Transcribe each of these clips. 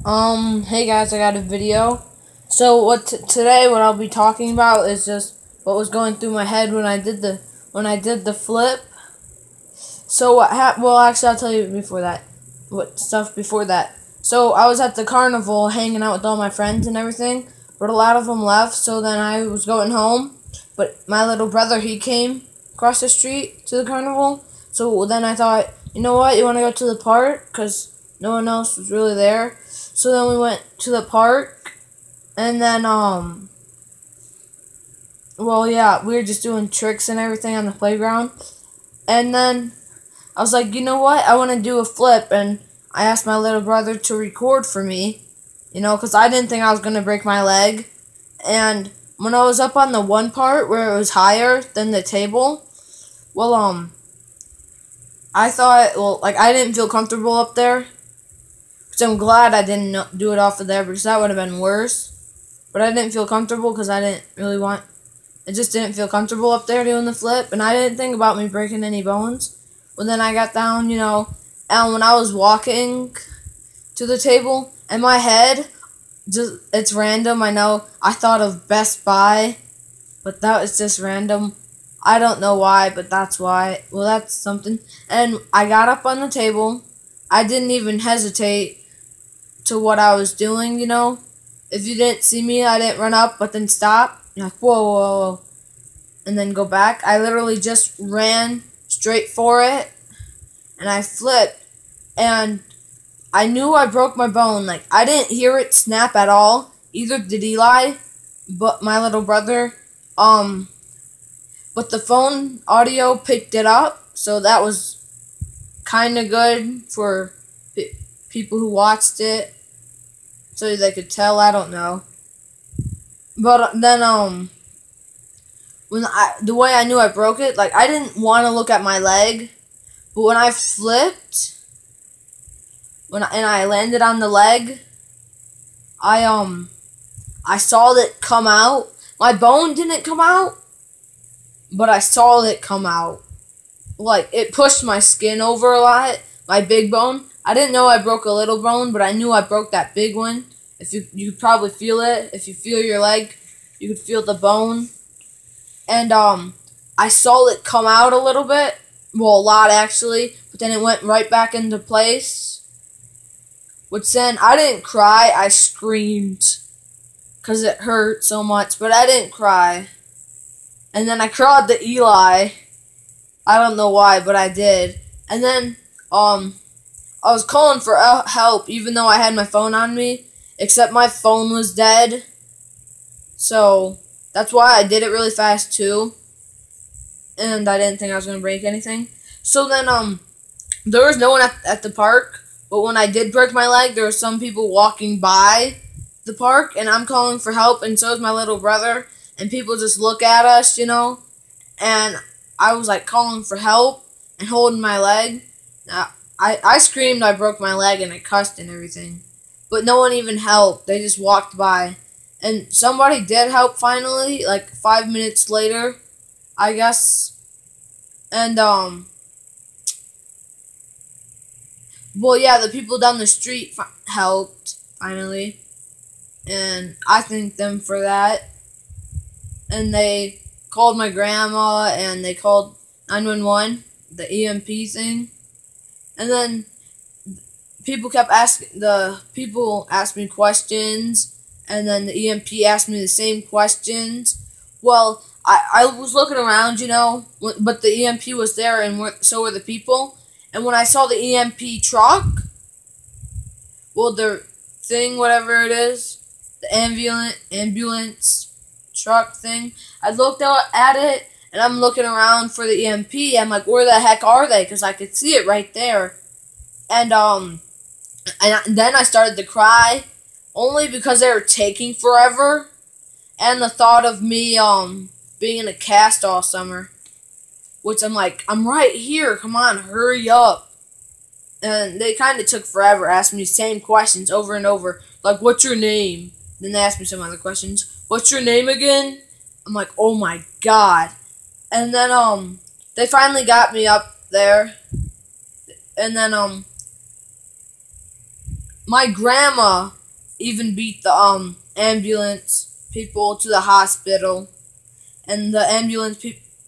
Hey guys, I got a video. So today what I'll be talking about is just what was going through my head when I did the flip. So well, actually I'll tell you before that. What stuff before that. So I was at the carnival hanging out with all my friends and everything, but a lot of them left, so then I was going home, but my little brother, he came across the street to the carnival. So then I thought, you know what? You want to go to the park cuz no one else was really there. So then we went to the park, and then, well, yeah, we were just doing tricks and everything on the playground. And then I was like, you know what? I want to do a flip, and I asked my little brother to record for me, because I didn't think I was going to break my leg. And when I was up on the one part where it was higher than the table, well, I thought, I didn't feel comfortable up there. So I'm glad I didn't do it off of there because that would have been worse. But I didn't feel comfortable because I didn't really want. I just didn't feel comfortable up there doing the flip, and I didn't think about me breaking any bones. But then I got down, and when I was walking to the table, in my head, it's random. I know I thought of Best Buy, but that was just random. I don't know why, but that's why. Well, that's something. And I got up on the table. I didn't even hesitate to what I was doing. If you didn't see me, I didn't run up, but then stop. You're like, whoa, whoa, whoa, and then go back. I literally just ran straight for it, and I flipped, and I knew I broke my bone. Like, I didn't hear it snap at all. Either did Eli, but my little brother, but the phone audio picked it up, so that was kind of good for people who watched it, so they could tell. I don't know. But then, the way I knew I broke it, like, I didn't want to look at my leg, but when I flipped, and I landed on the leg, I saw it come out. My bone didn't come out, but I saw it come out. Like, it pushed my skin over a lot, my big bone. I didn't know I broke a little bone, but I knew I broke that big one. If you could probably feel it. If you feel your leg, you could feel the bone. And, I saw it come out a little bit. Well, a lot, actually. But then it went right back into place. Which then, I didn't cry. I screamed. Because it hurt so much. But I didn't cry. And then I crawled to Eli. I don't know why, but I did. And then, I was calling for help, even though I had my phone on me. Except my phone was dead. So, that's why I did it really fast, too. And I didn't think I was going to break anything. So then, there was no one at the park. But when I did break my leg, there were some people walking by the park. And I'm calling for help, and so is my little brother. And people just look at us, And I was, like, calling for help and holding my leg. I screamed I broke my leg, and I cussed and everything. But no one even helped. They just walked by. And somebody did help finally, like 5 minutes later, I guess. And, well, yeah, the people down the street helped, finally. And I thank them for that. And they called my grandma, and they called 911, the EMP thing. And then people asked me questions, and then the EMP asked me the same questions. Well, I was looking around, but the EMP was there, and so were the people. And when I saw the EMP truck, well, the thing, whatever it is, the ambulance truck thing, I looked out at it, and I'm looking around for the EMP. I'm like, where the heck are they? Because I could see it right there. And then I started to cry, only because they were taking forever, and the thought of me, being in a cast all summer, which I'm like, I'm right here, come on, hurry up. And they kind of took forever, asking me the same questions over and over, like, what's your name? Then they asked me some other questions, what's your name again? I'm like, oh my god. And then, they finally got me up there, and then, my grandma even beat the ambulance people to the hospital, and the ambulance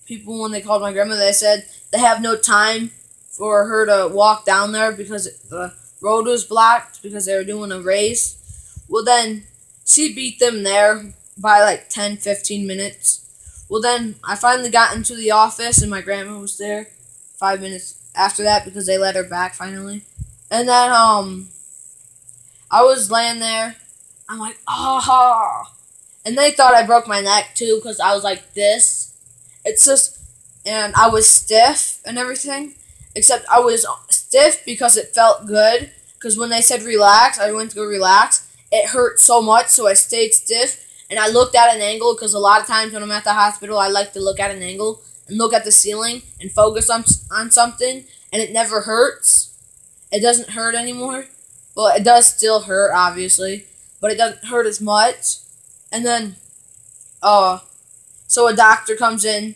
people, when they called my grandma, they said they have no time for her to walk down there because the road was blocked because they were doing a race. Well, then she beat them there by like 10, 15 minutes. Well, then I finally got into the office and my grandma was there 5 minutes after that because they let her back finally. And then I was laying there. I'm like, ah. And they thought I broke my neck too because I was like this. It's just, and I was stiff and everything. Except I was stiff because it felt good. Because when they said relax, I went to go relax. It hurt so much, so I stayed stiff. And I looked at an angle because a lot of times when I'm at the hospital, I like to look at an angle and look at the ceiling and focus on something. And it never hurts. It doesn't hurt anymore. Well, it does still hurt, obviously. But it doesn't hurt as much. And then, so a doctor comes in,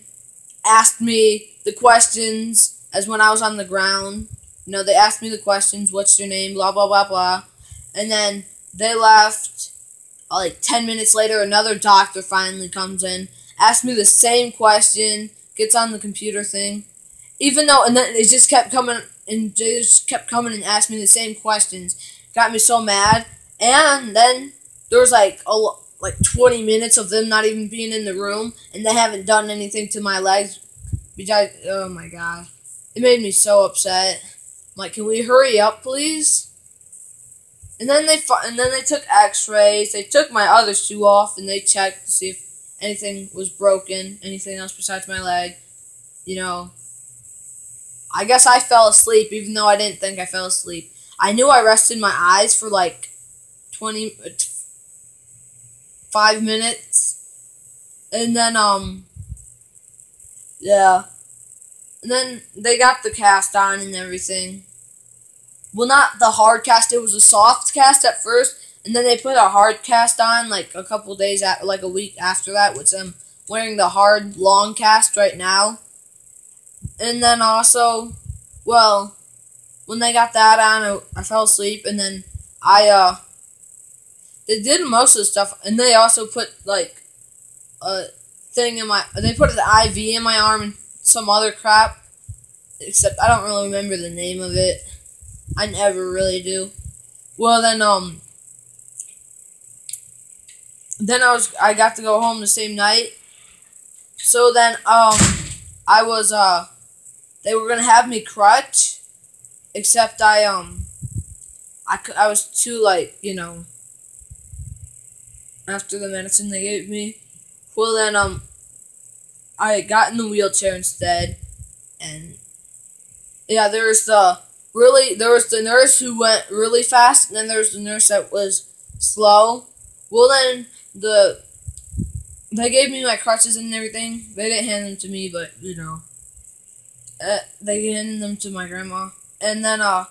asked me the questions as when I was on the ground. You know, they asked me the questions, what's your name, blah, blah, blah, blah. And then they left. Like 10 minutes later, another doctor finally comes in, asks me the same question, gets on the computer thing. Even though, and then it just kept coming, and they just kept coming and asked me the same questions. Got me so mad. And then there was like 20 minutes of them not even being in the room, and they haven't done anything to my legs. Oh my god. It made me so upset. I'm like, can we hurry up, please? And then they took X-rays. They took my other shoe off and they checked to see if anything was broken, anything else besides my leg. You know, I guess I fell asleep, even though I didn't think I fell asleep. I knew I rested my eyes for like 5 minutes, and then yeah, and then they got the cast on and everything. Well, not the hard cast. It was a soft cast at first, and then they put a hard cast on like a couple days like a week after that, which I'm wearing the hard long cast right now. And then also, well, when they got that on, I fell asleep, and then they did most of the stuff, and they also put like a thing in they put an IV in my arm and some other crap, except I don't really remember the name of it. I never really do. Well, then I got to go home the same night. So then I was they were gonna have me crutch, except I was too, like, you know, after the medicine they gave me. Well, then I got in the wheelchair instead, and yeah, there was the nurse who went really fast, and then there was the nurse that was slow. Well, then they gave me my crutches and everything. They didn't hand them to me, but you know, they handed them to my grandma. And then I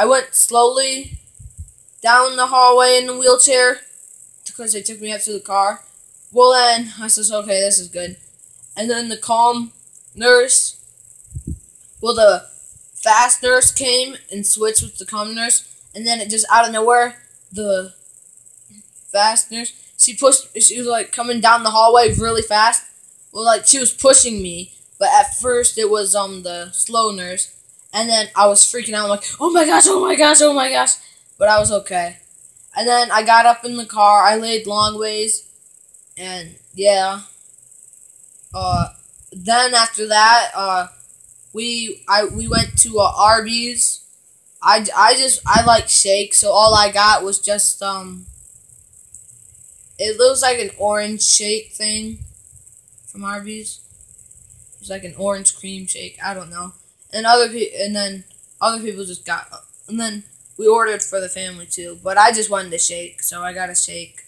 went slowly down the hallway in the wheelchair because they took me up to the car. Well, then I said, okay, this is good. And then the calm nurse. Well, the fast nurse came and switched with the calm nurse, and then it just out of nowhere, the fast nurse, she was like coming down the hallway really fast. Well, like she was pushing me, but at first it was the slow nurse, and then I was freaking out. I'm like, oh my gosh, oh my gosh, oh my gosh, but I was okay. And then I got up in the car. I laid long ways, and yeah. Then after that, we went to Arby's. I like shake, so all I got was just it looks like an orange shake thing from Arby's. It was like an orange cream shake. I don't know. And then other people just got, and then we ordered for the family too. But I just wanted a shake, so I got a shake.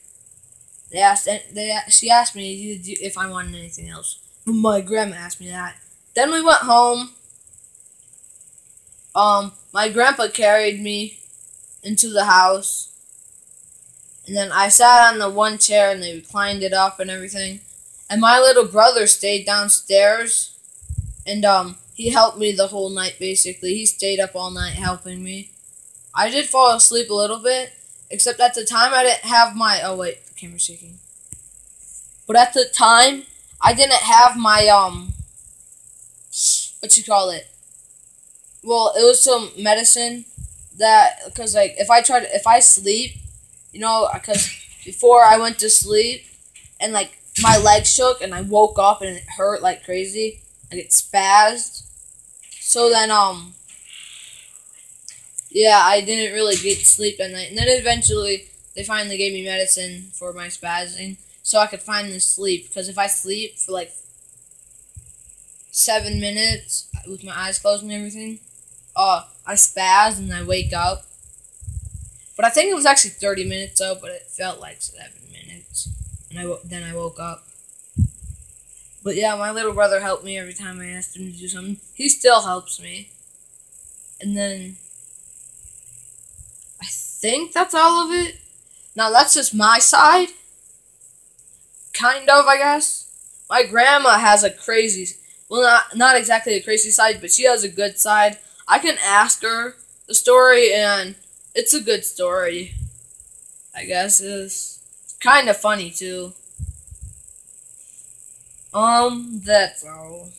She asked me if I wanted anything else. My grandma asked me that. Then we went home. My grandpa carried me into the house. And then I sat on the one chair and they reclined it up and everything. And my little brother stayed downstairs. And he helped me the whole night basically. He stayed up all night helping me. I did fall asleep a little bit, except at the time I didn't have my. Oh wait, the camera's shaking. But at the time, I didn't have my what you call it? Well, it was some medicine that because like if I sleep, because before I went to sleep and like my legs shook and I woke up and it hurt like crazy, like it spazzed. So then yeah, I didn't really get sleep at night, and then eventually they finally gave me medicine for my spazzing so I could finally sleep. Because if I sleep for like 7 minutes with my eyes closed and everything, I spaz and I wake up. But I think it was actually 30 minutes though, but it felt like 7 minutes. And then I woke up. But yeah, my little brother helped me every time I asked him to do something. He still helps me. And then I think that's all of it. Now that's just my side. Kind of, I guess. My grandma has a crazy, well, not exactly a crazy side, but she has a good side. I can ask her the story, and it's a good story. I guess it's kind of funny too. That's all.